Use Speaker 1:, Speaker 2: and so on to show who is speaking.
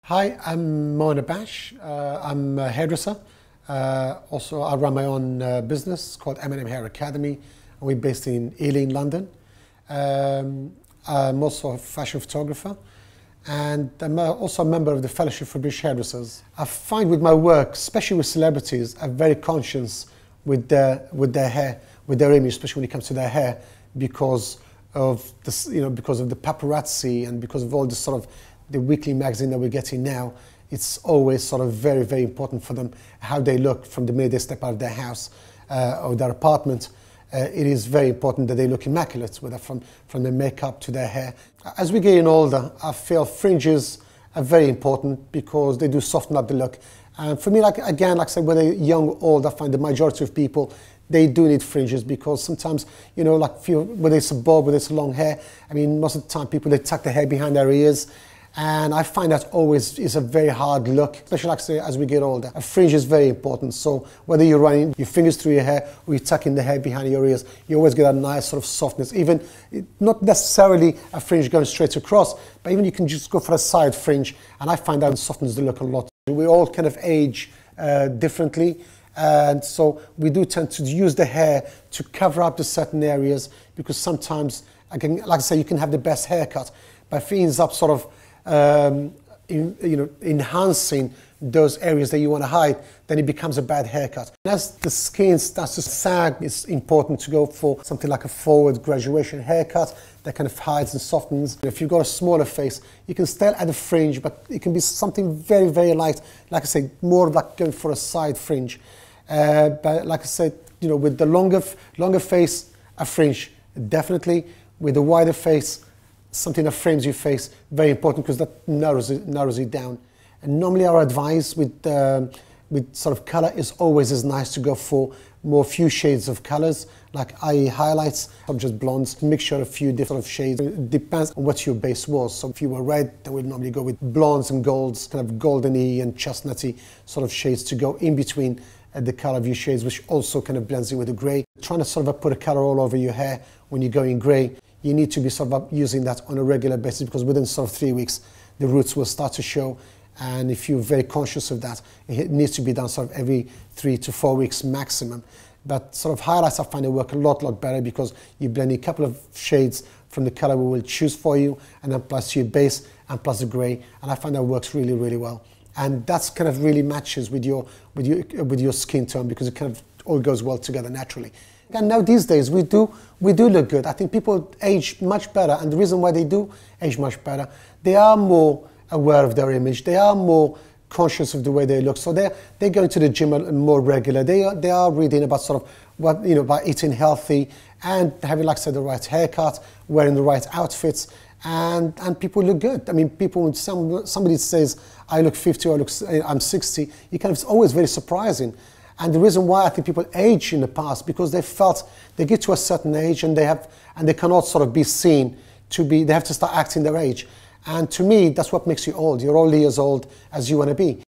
Speaker 1: Hi, I'm Mo Nabbach. I'm a hairdresser. Also, I run my own business called M&M Hair Academy, and we're based in Ealing, London. I'm also a fashion photographer, and I'm also a member of the Fellowship for British Hairdressers. I find with my work, especially with celebrities, I'm very conscious with their hair, with their image, especially when it comes to their hair, because of this, because of the paparazzi and because of all the sort of the weekly magazine that we're getting now. It's always sort of very, very important for them how they look from the minute they step out of their house or their apartment. It is very important that they look immaculate, whether from their makeup to their hair. As we're getting older, I feel fringes are very important because they do soften up the look. And for me, like I said, whether young or old, I find the majority of people, they do need fringes because sometimes, whether it's a bob, whether it's long hair, I mean, most of the time people, they tuck their hair behind their ears. And I find that always is a very hard look, especially like I say, as we get older. A fringe is very important. So whether you're running your fingers through your hair or you're tucking the hair behind your ears, you always get a nice sort of softness. Even not necessarily a fringe going straight across, but even you can just go for a side fringe. And I find that softens the look a lot. We all kind of age differently. And so we do tend to use the hair to cover up the certain areas because sometimes, again, like I say, you can have the best haircut, but if it ends up sort of enhancing those areas that you want to hide, then it becomes a bad haircut. And as the skin starts to sag, it's important to go for something like a forward graduation haircut that kind of hides and softens. If you've got a smaller face, you can still add a fringe, but it can be something very, very light. Like I say, more like going for a side fringe. But like I said, with the longer face, a fringe, definitely. With the wider face, something that frames your face, very important because that narrows it down. And normally our advice with sort of color is always as nice to go for few shades of colors, like eye highlights, or just blondes, mixture of a few different shades. It depends on what your base was. So if you were red, then we'd normally go with blondes and golds, kind of goldeny and chestnutty sort of shades to go in between the color of your shades, which also kind of blends in with the gray. Trying to sort of put a color all over your hair when you go in gray, you need to be sort of using that on a regular basis because within sort of 3 weeks, the roots will start to show. And if you're very conscious of that, it needs to be done sort of every 3 to 4 weeks maximum. But sort of highlights, I find they work a lot better because you blend a couple of shades from the color we will choose for you, and then plus your base and plus the gray. And I find that works really, really well. And that's kind of really matches with your skin tone because it kind of all goes well together naturally. And now these days we do look good. I think people age much better, and the reason why they do age much better, they are more aware of their image. They are more conscious of the way they look. So they're going to the gym more regular. They are reading about sort of about eating healthy and having, like I said, the right haircut, wearing the right outfits, and people look good. I mean, people when somebody says I look 50 or I'm 60, it's always very surprising. And the reason why I think people age in the past, because they felt they get to a certain age and they cannot sort of be seen they have to start acting their age. And to me, that's what makes you old. You're only as old as you want to be.